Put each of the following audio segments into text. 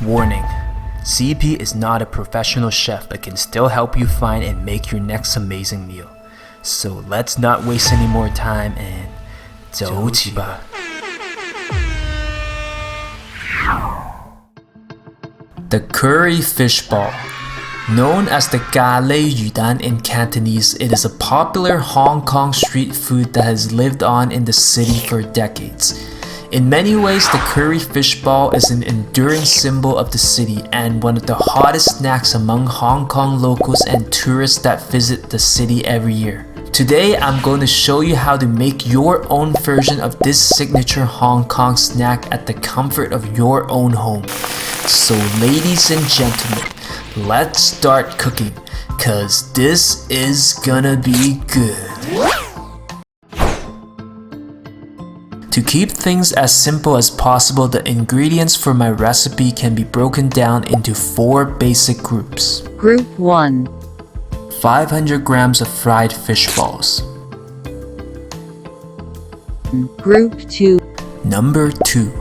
Warning: CP is not a professional chef but can still help you find and make your next amazing meal. So let's not waste any more time and 走起吧. The curry fish ball. Known as the Gà Lê Yu Dan in Cantonese, it is a popular Hong Kong street food that has lived on in the city for decades. In many ways, the curry fish ball is an enduring symbol of the city and one of the hottest snacks among Hong Kong locals and tourists that visit the city every year. Today, I'm going to show you how to make your own version of this signature Hong Kong snack at the comfort of your own home. So ladies and gentlemen, let's start cooking, cause this is gonna be good. To keep things as simple as possible, the ingredients for my recipe can be broken down into 4 basic groups. Group 1. 500 grams of fried fish balls. Group 2. Number 2.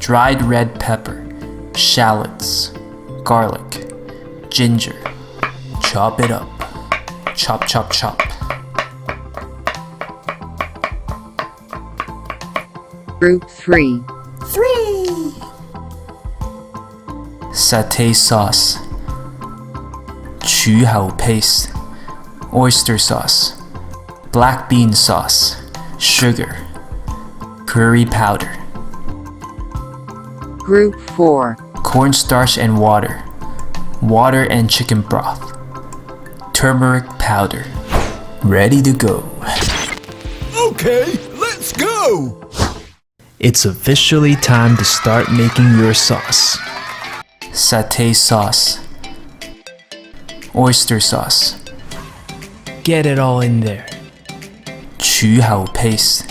Dried red pepper, shallots, garlic, ginger. Chop it up. Chop, chop, chop. Group 3. Satay sauce, 柱侯 paste, oyster sauce, black bean sauce, sugar, curry powder. Group 4. Cornstarch and water, water and chicken broth, turmeric powder. Ready to go. Okay, let's go! It's officially time to start making your sauce. Satay sauce, oyster sauce. Get it all in there. 柱侯 paste,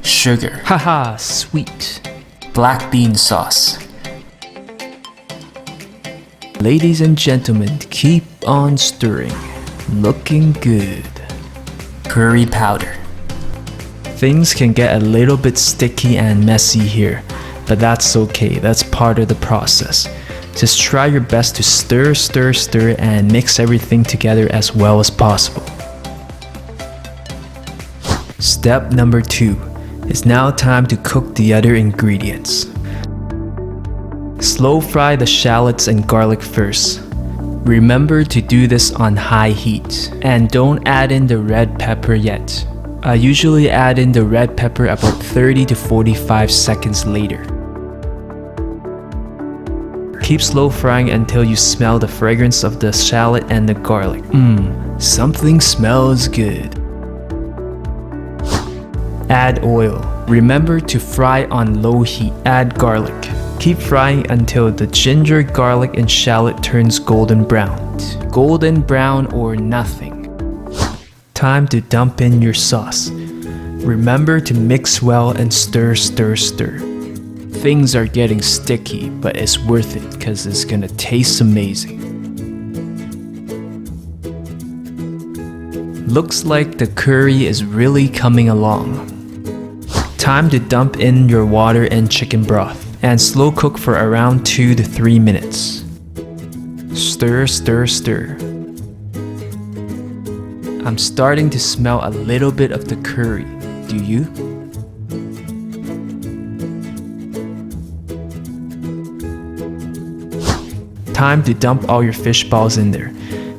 sugar. Haha, sweet. Black bean sauce. Ladies and gentlemen, keep on stirring. Looking good. Curry powder. Things can get a little bit sticky and messy here, but that's okay, that's part of the process. Just try your best to stir, stir, stir and mix everything together as well as possible. Step number 2. It's now time to cook the other ingredients. Slow fry the shallots and garlic first. Remember to do this on high heat, and don't add in the red pepper yet. I usually add in the red pepper about 30 to 45 seconds later. Keep slow frying until you smell the fragrance of the shallot and the garlic. Something smells good. Add oil. Remember to fry on low heat. Add garlic. Keep frying until the ginger, garlic, and shallot turns golden brown. Golden brown or nothing. Time to dump in your sauce. Remember to mix well and stir, stir, stir. Things are getting sticky, but it's worth it because it's gonna taste amazing. Looks like the curry is really coming along. Time to dump in your water and chicken broth and slow cook for around 2 to 3 minutes. Stir, stir, stir. I'm starting to smell a little bit of the curry. Do you? Time to dump all your fish balls in there.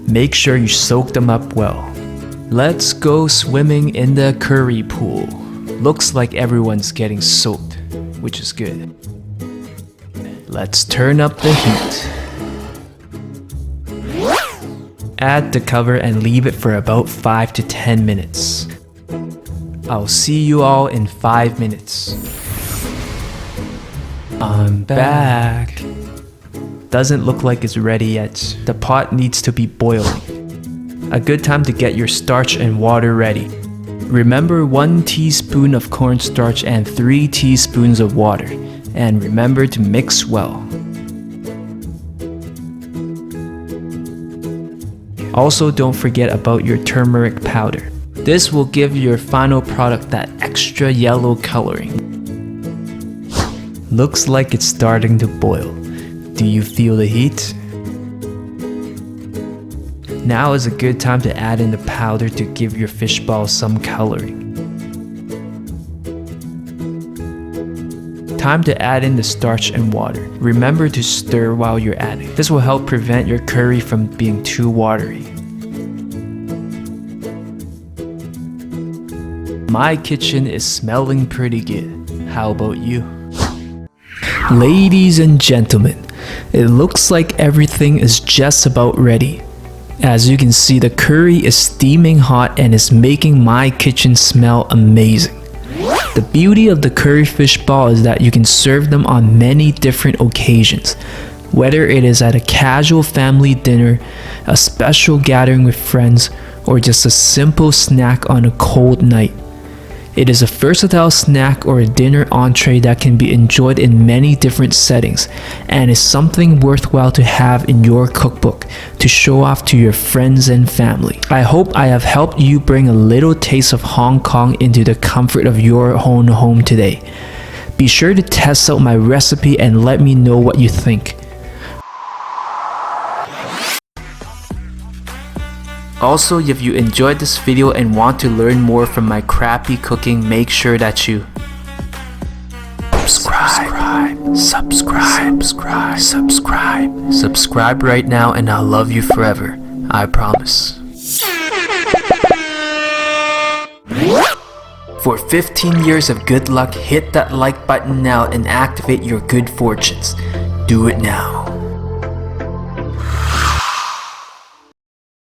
Make sure you soak them up well. Let's go swimming in the curry pool. Looks like everyone's getting soaked, which is good. Let's turn up the heat. Add the cover and leave it for about 5 to 10 minutes. I'll see you all in 5 minutes. I'm back. Doesn't look like it's ready yet. The pot needs to be boiling. A good time to get your starch and water ready. Remember 1 teaspoon of cornstarch and 3 teaspoons of water. And remember to mix well. Also, don't forget about your turmeric powder. This will give your final product that extra yellow coloring. Looks like it's starting to boil. Do you feel the heat? Now is a good time to add in the powder to give your fish ball some coloring. Time to add in the starch and water. Remember to stir while you're adding. This will help prevent your curry from being too watery. My kitchen is smelling pretty good. How about you? Ladies and gentlemen, it looks like everything is just about ready. As you can see, the curry is steaming hot and is making my kitchen smell amazing. The beauty of the curry fish ball is that you can serve them on many different occasions, whether it is at a casual family dinner, a special gathering with friends, or just a simple snack on a cold night. It is a versatile snack or a dinner entree that can be enjoyed in many different settings and is something worthwhile to have in your cookbook to show off to your friends and family. I hope I have helped you bring a little taste of Hong Kong into the comfort of your own home today. Be sure to test out my recipe and let me know what you think. Also, if you enjoyed this video and want to learn more from my crappy cooking, make sure that you subscribe right now, and I'll love you forever. I promise. For 15 years of good luck, hit that like button now and activate your good fortunes. Do it now.